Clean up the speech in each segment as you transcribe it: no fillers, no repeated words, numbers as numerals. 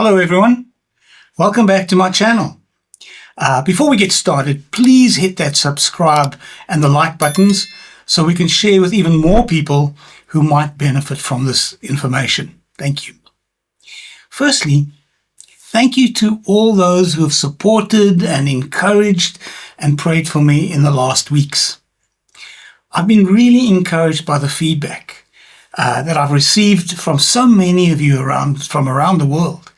Hello everyone, welcome back to my channel. Before we get started, please hit that subscribe and the like buttons so we can share with even more people who might benefit from this information. Thank you. Firstly, thank you to all those who have supported and encouraged and prayed for me in the last weeks. I've been really encouraged by the feedback that I've received from so many of you from around the world.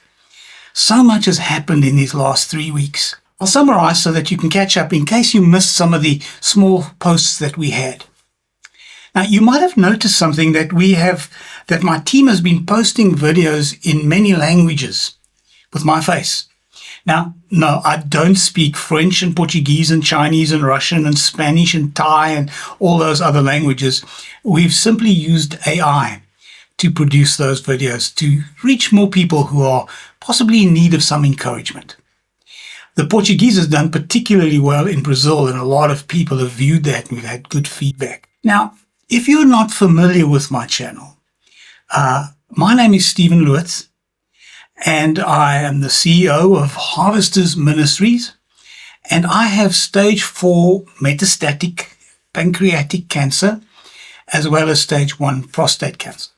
So much has happened in these last 3 weeks. I'll summarize so that you can catch up in case you missed some of the small posts that we had. Now, you might have noticed something that my team has been posting videos in many languages with my face. Now, no, I don't speak French and Portuguese and Chinese and Russian and Spanish and Thai and all those other languages. We've simply used AI to produce those videos to reach more people who are possibly in need of some encouragement. The Portuguese has done particularly well in Brazil, and a lot of people have viewed that and we've had good feedback. Now, if you're not familiar with my channel, my name is Stephen Lewis, and I am the CEO of Harvesters Ministries, and I have stage 4 metastatic pancreatic cancer, as well as stage 1 prostate cancer.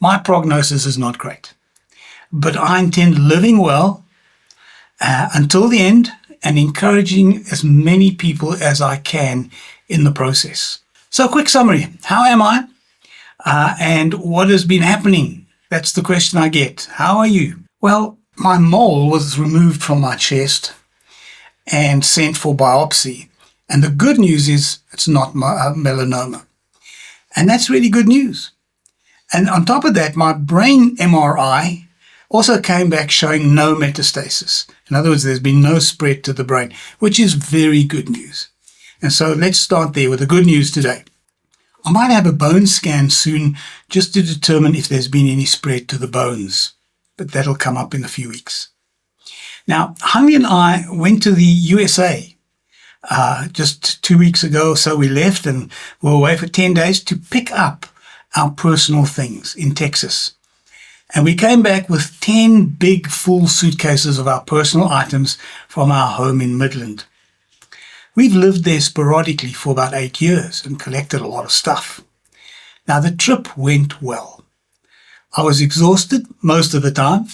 My prognosis is not great, but I intend living well until the end and encouraging as many people as I can in the process. So, quick summary. How am I? And what has been happening? That's the question I get. How are you? Well, my mole was removed from my chest and sent for biopsy. And the good news is it's not melanoma. And that's really good news. And on top of that, my brain MRI also came back showing no metastasis. In other words, there's been no spread to the brain, which is very good news. And so let's start there with the good news today. I might have a bone scan soon just to determine if there's been any spread to the bones, but that'll come up in a few weeks. Now, Honey and I went to the USA just 2 weeks ago or so. We left and were away for 10 days to pick up our personal things in Texas. And we came back with 10 big full suitcases of our personal items from our home in Midland. We've lived there sporadically for about 8 years and collected a lot of stuff. Now, the trip went well. I was exhausted most of the time,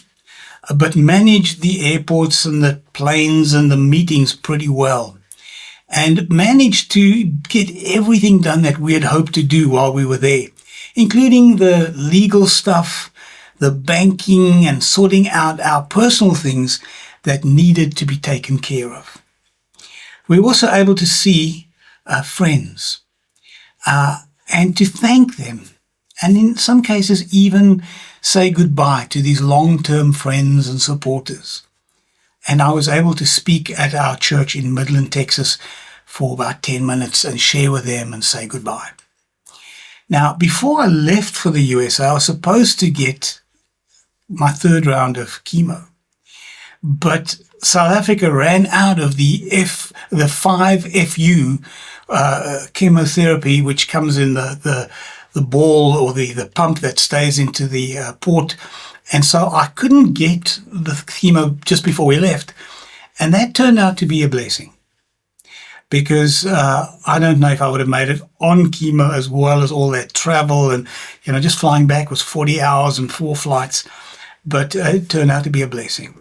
but managed the airports and the planes and the meetings pretty well, and managed to get everything done that we had hoped to do while we were there, including the legal stuff, the banking, and sorting out our personal things that needed to be taken care of. We were also able to see friends and to thank them, and in some cases even say goodbye to these long-term friends and supporters. And I was able to speak at our church in Midland, Texas for about 10 minutes and share with them and say goodbye. Now, before I left for the US, I was supposed to get my 3rd round of chemo, but South Africa ran out of the 5FU chemotherapy, which comes in the ball or the pump that stays into the port. And so I couldn't get the chemo just before we left. And that turned out to be a blessing, because I don't know if I would have made it on chemo as well as all that travel. And, just flying back was 40 hours and 4 flights. But it turned out to be a blessing.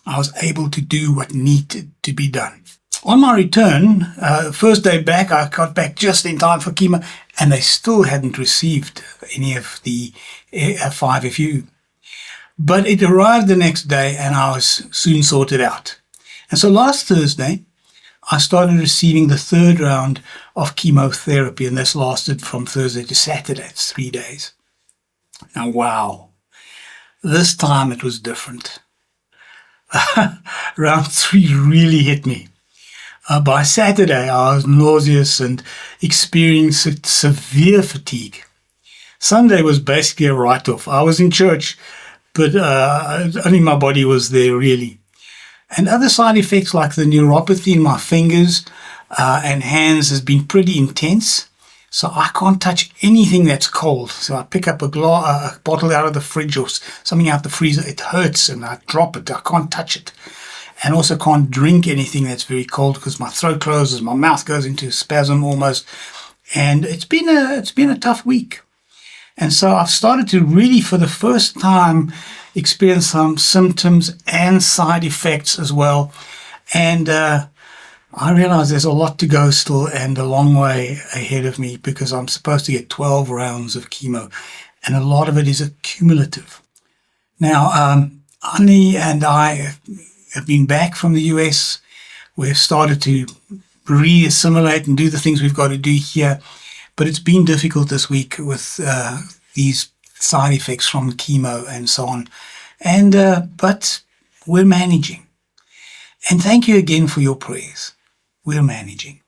I was able to do what needed to be done. On my return, first day back, I got back just in time for chemo, and they still hadn't received any of the 5FU. But it arrived the next day, and I was soon sorted out. And so last Thursday, I started receiving the 3rd round of chemotherapy, and this lasted from Thursday to Saturday. It's 3 days. Now, wow. This time it was different. Round 3 really hit me. By Saturday, I was nauseous and experienced severe fatigue. Sunday was basically a write-off. I was in church, but only my body was there, really. And other side effects like the neuropathy in my fingers and hands has been pretty intense. So I can't touch anything that's cold. So I pick up a bottle out of the fridge or something out the freezer. It hurts and I drop it. I can't touch it. And also can't drink anything that's very cold because my throat closes, my mouth goes into spasm almost. And it's been a tough week. And so I've started to really, for the first time, experience some symptoms and side effects as well. And I realize there's a lot to go still and a long way ahead of me because I'm supposed to get 12 rounds of chemo, and a lot of it is accumulative. Now, Annie and I have been back from the US. We've started to re-assimilate and do the things we've got to do here, but it's been difficult this week with these side effects from chemo and so on. But we're managing. And thank you again for your prayers. We're managing.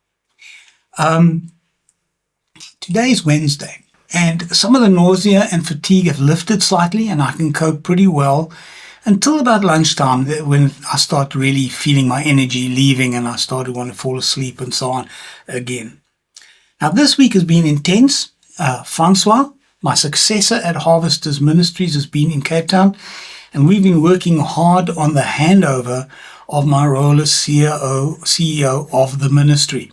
Today is Wednesday, and some of the nausea and fatigue have lifted slightly, and I can cope pretty well until about lunchtime when I start really feeling my energy leaving and I start to want to fall asleep and so on again. Now, this week has been intense. Francois, my successor at Harvesters Ministries, has been in Cape Town, and we've been working hard on the handover of my role as CEO of the ministry.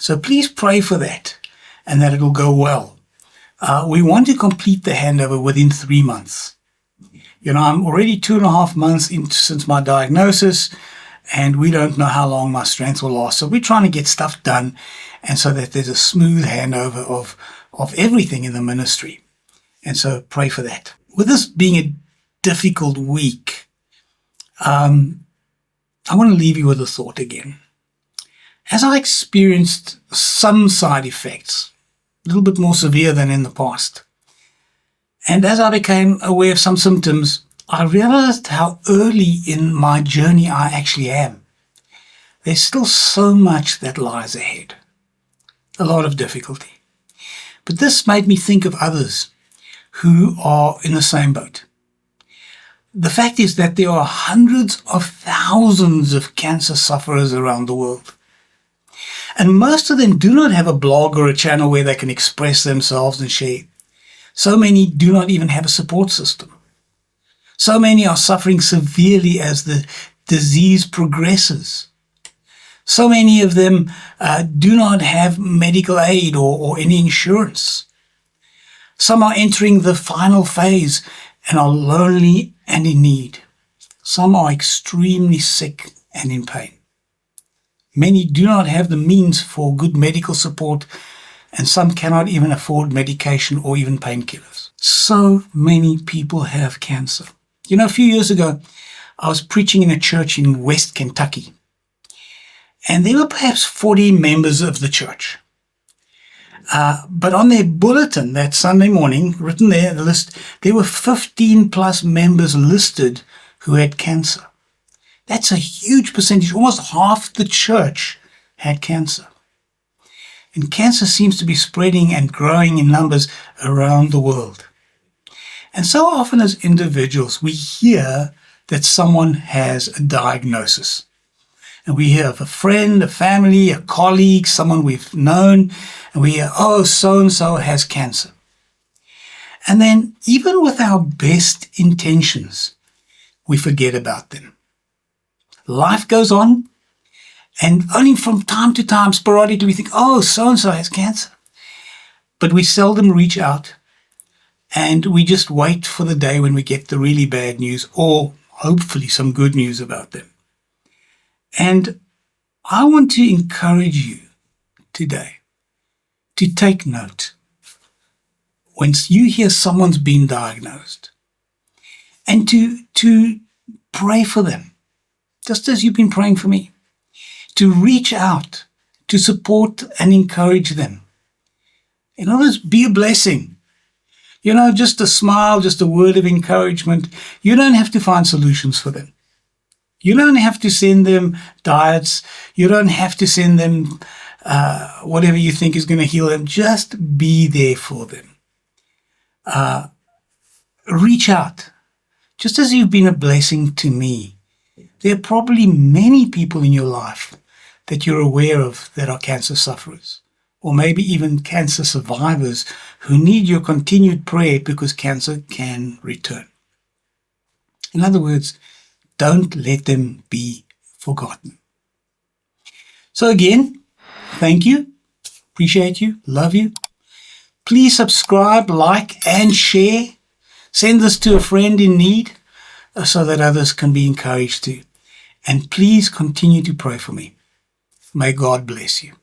So please pray for that and that it'll go well. We want to complete the handover within 3 months. I'm already 2.5 months since my diagnosis, and we don't know how long my strength will last. So we're trying to get stuff done, and so that there's a smooth handover of everything in the ministry. And so pray for that. With this being a difficult week, I want to leave you with a thought again. As I experienced some side effects, a little bit more severe than in the past, and as I became aware of some symptoms, I realized how early in my journey I actually am. There's still so much that lies ahead, a lot of difficulty. But this made me think of others who are in the same boat. The fact is that there are hundreds of thousands of cancer sufferers around the world. And most of them do not have a blog or a channel where they can express themselves and share. So many do not even have a support system. So many are suffering severely as the disease progresses. So many of them do not have medical aid or any insurance. Some are entering the final phase and are lonely and in need. Some are extremely sick and in pain. Many do not have the means for good medical support, and some cannot even afford medication or even painkillers. So many people have cancer. A few years ago, I was preaching in a church in West Kentucky, and there were perhaps 40 members of the church. But on their bulletin that Sunday morning, written there, the list, there were 15 plus members listed who had cancer. That's a huge percentage. Almost half the church had cancer. And cancer seems to be spreading and growing in numbers around the world. And so often as individuals, we hear that someone has a diagnosis. And we hear of a friend, a family, a colleague, someone we've known, and we hear, oh, so-and-so has cancer. And then even with our best intentions, we forget about them. Life goes on, and only from time to time, sporadically, we think, oh, so-and-so has cancer. But we seldom reach out, and we just wait for the day when we get the really bad news, or hopefully some good news about them. And I want to encourage you today to take note when you hear someone's been diagnosed, and to pray for them, just as you've been praying for me, to reach out, to support and encourage them. In other words, be a blessing. Just a smile, just a word of encouragement. You don't have to find solutions for them. You don't have to send them diets. You don't have to send them whatever you think is going to heal them. Just be there for them. Reach out. Just as you've been a blessing to me, there are probably many people in your life that you're aware of that are cancer sufferers. or maybe even cancer survivors who need your continued prayer because cancer can return. In other words, don't let them be forgotten. So again, thank you, appreciate you, love you. Please subscribe, like, and share. Send this to a friend in need so that others can be encouraged too. And please continue to pray for me. May God bless you.